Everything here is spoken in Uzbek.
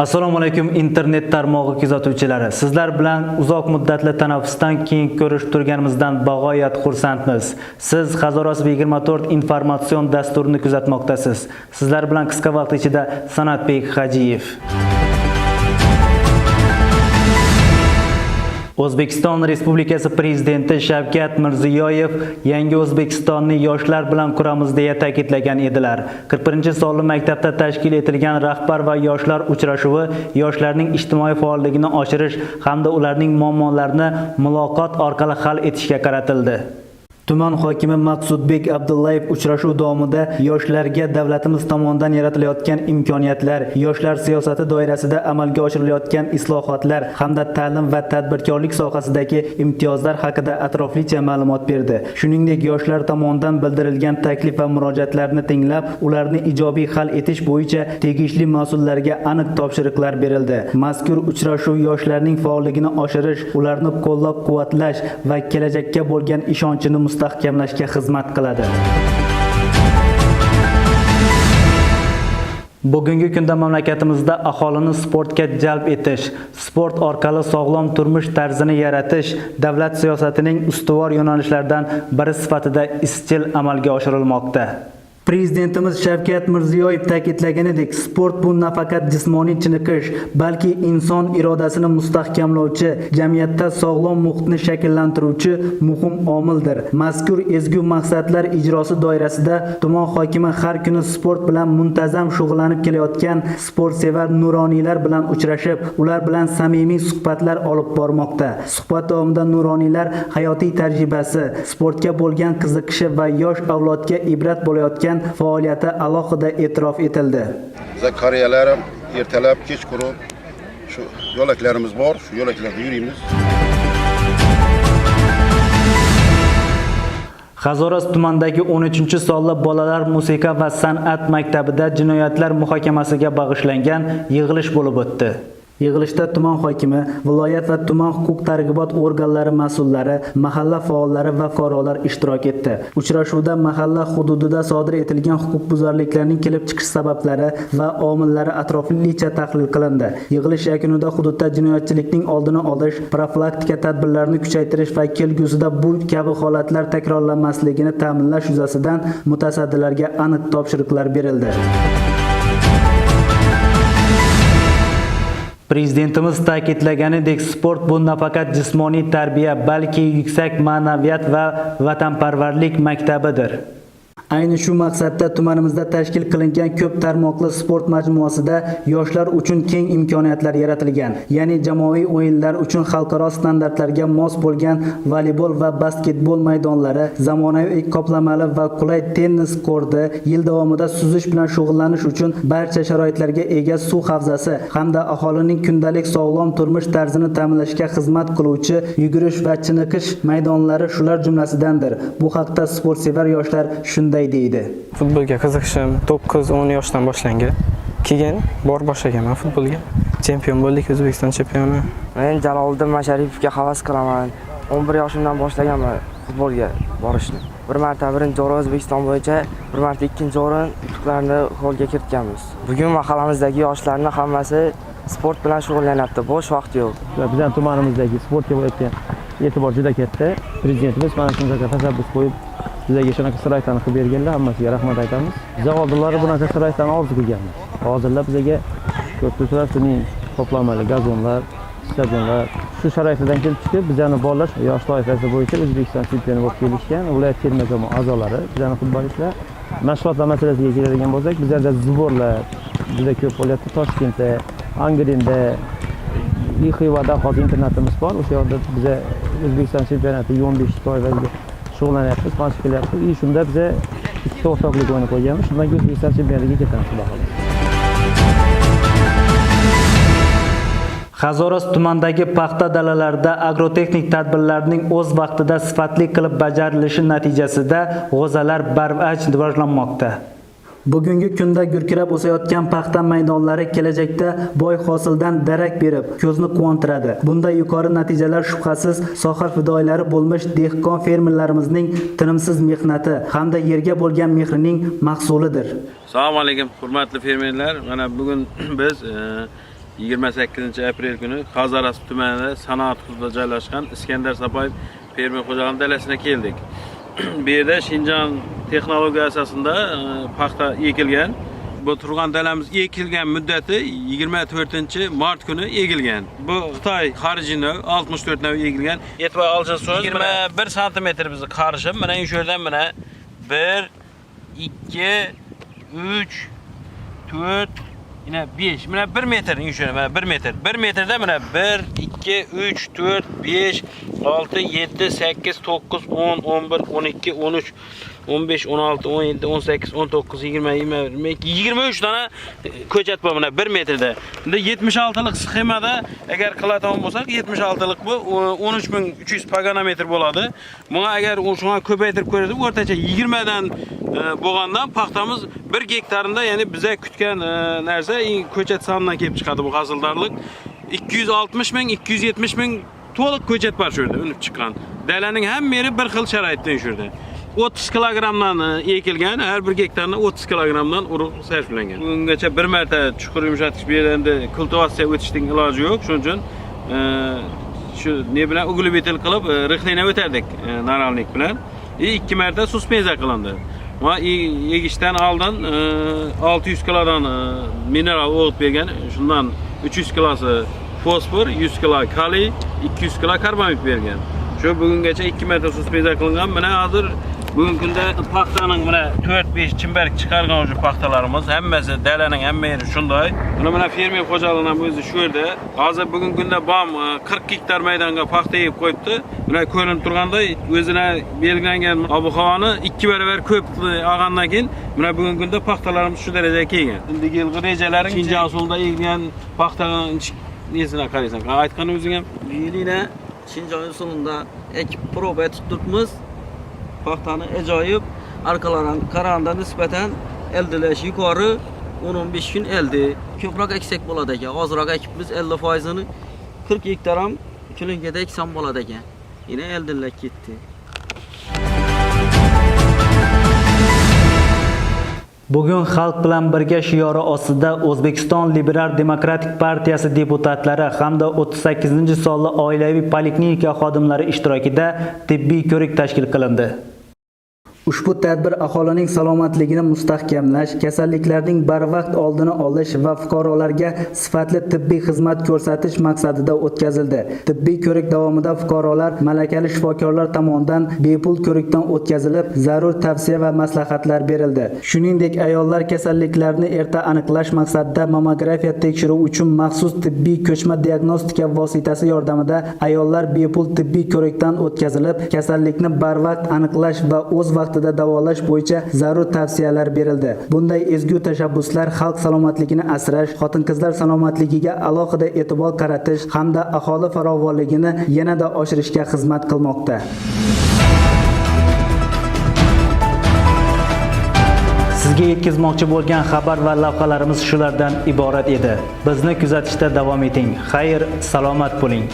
Assalomu alaykum internet tarmog'i kuzatuvchilari. Sizlar bilan uzoq muddatli tanaffusdan keyin ko'rishib turganimizdan bag'oyat xursandmiz. Siz Hazoras 24 informatsion dasturini kuzatmoqdasiz. Sizlar bilan qisqa vaqt ichida Sanatbek Hajiyev. O'zbekiston Respublikasi Prezidenti Shavkat Mirziyoyev yangi O'zbekistonni yoshlar bilan quramiz deya ta'kidlagan edilar. 41-sonli maktabda tashkil etilgan rahbar va yoshlar uchrashuvi yoshlarning ijtimoiy faolligini oshirish hamda ularning muammolarini muloqot orqali hal etishga qaratildi. Tuman hokimi Maqsudbek Abdullayev uchrashuv davomida yoshlarga davlatimiz tomonidan yaratilayotgan imkoniyatlar, yoshlar siyosati doirasida amalga oshirilayotgan islohotlar hamda ta'lim va tadbirkorlik sohasidagi imtiyozlar haqida atroflicha ma'lumot berdi. Shuningdek, yoshlar tomonidan bildirilgan taklif va murojaatlarni tinglab, ularni ijobiy hal etish bo'yicha tegishli mas'ullarga aniq topshiriqlar berildi. Mazkur uchrashuv yoshlarning faolligini oshirish, ularni qo'llab-quvvatlash va kelajakka bo'lgan ishonchini mustahkamlashga xizmat qiladi. Bugungi kunda mamlakatimizda aholini sportga jalb etish, sport orqali sog'lom turmush tarzini yaratish davlat siyosatining ustuvor yo'nalishlaridan biri sifatida izchil amalga oshirilmoqda. Prezidentimiz Shavkat Mirziyoyev ta'kidlaganidek, sport bu nafaqat jismoniy chiniqish, balki inson irodasini mustahkamlovchi, jamiyatda sog'lom muhitni shakllantiruvchi muhim omildir. Mazkur ezgu maqsadlar ijrosi doirasida tuman hokimi har kuni sport bilan muntazam shug'ullanib kelayotgan sportsevar nuroniylar bilan uchrashib, ular bilan samimiy suhbatlar olib bormoqda. Suhbat davomida nuroniylar hayotiy tajribasi, sportga bo'lgan qiziqishi va yosh avlodga ibrat bo'layotgan faoliyati alohida e'tirof etildi. Biz qariyalarim ertalab kechqurun shu yo'laklarimiz bor, shu yo'laklarda yurimiz. Hazoras tumanidagi 13-sonli bolalar musiqa va san'at maktabida jinoyatlar muhokamasiga bag'ishlangan yig'ilish bo'lib o'tdi. Yig'ilishda tuman hokimi, viloyat va tuman huquq-tartibot organlari mas'ullari, mahalla faollari va fuqarolar ishtirok etdi. Uchrashuvda mahalla hududida sodir etilgan huquqbuzarliklarning kelib chiqish sabablari va omillari atroflicha tahlil qilindi. Yig'ilish yakunida hududda jinoyatchilikning oldini olish, profilaktika tadbirlarini kuchaytirish va kelgusida bu kabi holatlar takrorlanmasligini ta'minlash yuzasidan mutasaddilarga aniq topshiriqlar berildi. Prezidentimiz ta'kidlaganidek, sport bu nafaqat jismoniy tarbiya, balki yuksak ma'naviyat va vatanparvarlik maktabidir. Ayni shu maqsadda tumanimizda tashkil qilingan ko'p tarmoqli sport majmuasida yoshlar uchun keng imkoniyatlar yaratilgan. Ya'ni jamoaviy o'yinlar uchun xalqaro standartlarga mos bo'lgan voleybol va basketbol maydonlari, zamonaviy qoplamali va qulay tennis korti, yil davomida suzish bilan shug'ullanish uchun barcha sharoitlarga ega suv havzasi hamda aholining kundalik sog'lom turmush tarzini ta'minlashga xizmat qiluvchi yugurish va chiniqish maydonlari shular jumlasidandir. Bu haqda sportsevar yoshlar shunday deydi. Futbolga qiziqishim 9-10 yoshdan boshlangan. Keyin boshlaganman futbolga. Chempion bo'ldik, O'zbekiston chempioni. Men Jaloliddin Masharipovga havas qilaman. 11 yoshimdan boshlaganman futbolga borishni. Bir marta birinchi o'rin O'zbekiston bo'yicha, bir marta ikkinchi o'rin yutuqlarni qo'lga kiritganmiz. Bugun mahallamizdagi yoshlarning hammasi sport bilan shug'ullanyapti. Bo'sh vaqt yo'q. Bizning tumanimizdagi sportga bo'layotgan e'tibor juda katta. Prezidentimiz mana shunday tashabbus qo'yib bizga shunaqa sharoitlarni qilib berganlar, hammasiga rahmat aytamiz. Biz oldinlari bunaqa sharoitlarni orzu qilganmiz. Hozirlar bizga ko'p sun'iy qoplamali gazonlar, stadionlar shu sharoitlardan kelib chiqib, bizning bolalar yosh toifasi bo'yicha O'zbekiston chempioni bo'lib kelishgan. Viloyat terma jamoa a'zolari, bizning futbolchilar. Mashg'ulotlar masalasiga keladigan bo'lsak, bizlarda zborlar juda ko'p bo'lyapti. Toshkentda, Angrenda, Xivada hozir internatimiz bor. O'sha yerda biz O'zbekiston chempionati 15 toifasiga shug'ullanyapmiz, mashq qilyapmiz. Shunda biz ikkita o'rtoqlik o'yini qo'yganmiz. Shundan keyin O'zbekiston chempionatiga ketamiz, xudo xohlasa. Hazoras tumanidagi paxta dalalarida agrotexnik tadbirlarning o'z vaqtida sifatli qilib bajarilishi natijasida g'o'zalar barvach rivojlanmoqda. Bugungi kunda gurkirab o'sayotgan paxta maydonlari kelajakda boy hosildan darak berib, ko'zni quvontiradi. Bunday yuqori natijalar shubhasiz soha fidoyilari bo'lmish dehqon fermerlarimizning tinimsiz mehnati hamda yerga bo'lgan mehrining mahsulidir. Assalomu alaykum, hurmatli fermerlar. Mana bugun biz 28-aprel kuni Qazaras tumanida sanoat hududida joylashgan Iskandar Sapayev fermer xo'jaligi dalasına keldik. Bu yerda Shinjon texnologiya asosida paxta ekilgan. Bu turgan dalamiz ekilgan muddati 24-mart kuni ekilgan. Bu Xitoy xarijini 64 nav ekilgan. E'tibor olsangiz 21 sm bizni qarishim. Mana shu yerdan mana 1 2 3 4 yine 5. Mana 1 metr yuşuna mana 1 metr. 1 metrda mana 1 2 3 4 5 6 7 8 9 10 11 12 13 15 16 17 18 19 20 22 23 tane ko'chat bor mana 1 metrda. Bunda 76lik sxemada agar qiladigan bo'lsak 76lik bu 13300 paganometr bo'ladi. Buna agar shunga ko'paytirib ko'rsak o'rtacha 20 dan bo'lgandan paxtamiz 1 gektarında ya'ni biza kutgan narsa ko'chat sonidan kelib chiqadi bu hozildarlik. 260 ming 270 ming to'liq ko'chat bor shu yerda unib chiqqan. Dalaning hamma yeri bir xil sharoitda shu yerda. 30 kilogramdan ekilgan, her bir gektarına 30 kilogramdan urug' sarflangan. Bungacha bir marta chuqur yumshatkish bu yerda endi kultivatsiya o'tishning iloji yo'q. Shuning uchun shu ne bilan uglebetel qilib rixlina o'tardik naralnik bilan. Ikki marta suspenziya qilindi. Va egishdan oldin 600 kilodan mineral o'g'it bergan. Shundan 300 kilosi fosfor, 100 kilo kaliy, 200 kilo karbamid bergan. Shu bugungacha 2 marta suspenziya qilingan. Mana hozir bugungi kunda paxtaning mana 4-5 chimbarik chiqargan o'sha paxtalarimiz hammasi dalaning hamma yeri shunday. Mana fermer xo'jaligining o'zi shu yerda. Hozir bugungi kunda bom 40 gektar maydonga paxta yeb qo'yibdi. Mana ko'rinib turganday o'zina belgilangan ob-havoni 2 barobar ko'p olgandan keyin mana bugungi kunda paxtalarimiz shu darajaga kelgan. Endigi yilgi rejalaring Shinjon usulida ekilgan paxtaning nesine qaraysan? Aytgan o'zing ham yine Shinjon usulunda ekip proba tutturmiz. Paxtani ajoyib arqalaran qaraganda nisbatan eldelashi yuqori 10-15 kun eldi. Ko'proq eksak bo'ladi ekan. Hozirroq ekibmiz 50%ni 40 gektar ham kulingada eksan bo'ladi ekan. Yine eldilak ketdi. Bugun Xalq bilan birga shiori ostida O'zbekiston Liberal Demokratik partiyasi deputatlari hamda 38-sonli oilaviy poliklinika xodimlari ishtirokida tibbiy ko'rik tashkil qilindi. Ushbu tadbir aholining salomatligini mustahkamlash, kasalliklarning barvaqt oldini olish va fuqarolarga sifatli tibbiy xizmat ko'rsatish maqsadida o'tkazildi. Tibbiy ko'rik davomida fuqarolar malakali shifokorlar tomonidan bepul ko'rikdan o'tkazilib, zarur tavsiya va maslahatlar berildi. Shuningdek, ayollar kasalliklarini erta aniqlash maqsadida mammografiya tekshiruvi uchun maxsus tibbiy ko'chma diagnostika vositasi yordamida ayollar bepul tibbiy ko'rikdan o'tkazilib, kasallikni barvaqt aniqlash va o'z vaqtida davolash bo'yicha zarur tavsiyalar berildi. Bunday ezgu tashabbuslar xalq salomatligini asrash, xotin-qizlar salomatligiga alohida e'tibor qaratish hamda aholi farovonligini yanada oshirishga xizmat qilmoqda. Sizga yetkazmoqchi bo'lgan xabar va lavhalarimiz shulardan iborat edi. Bizni kuzatishda davom eting. Xayr, salomat bo'ling.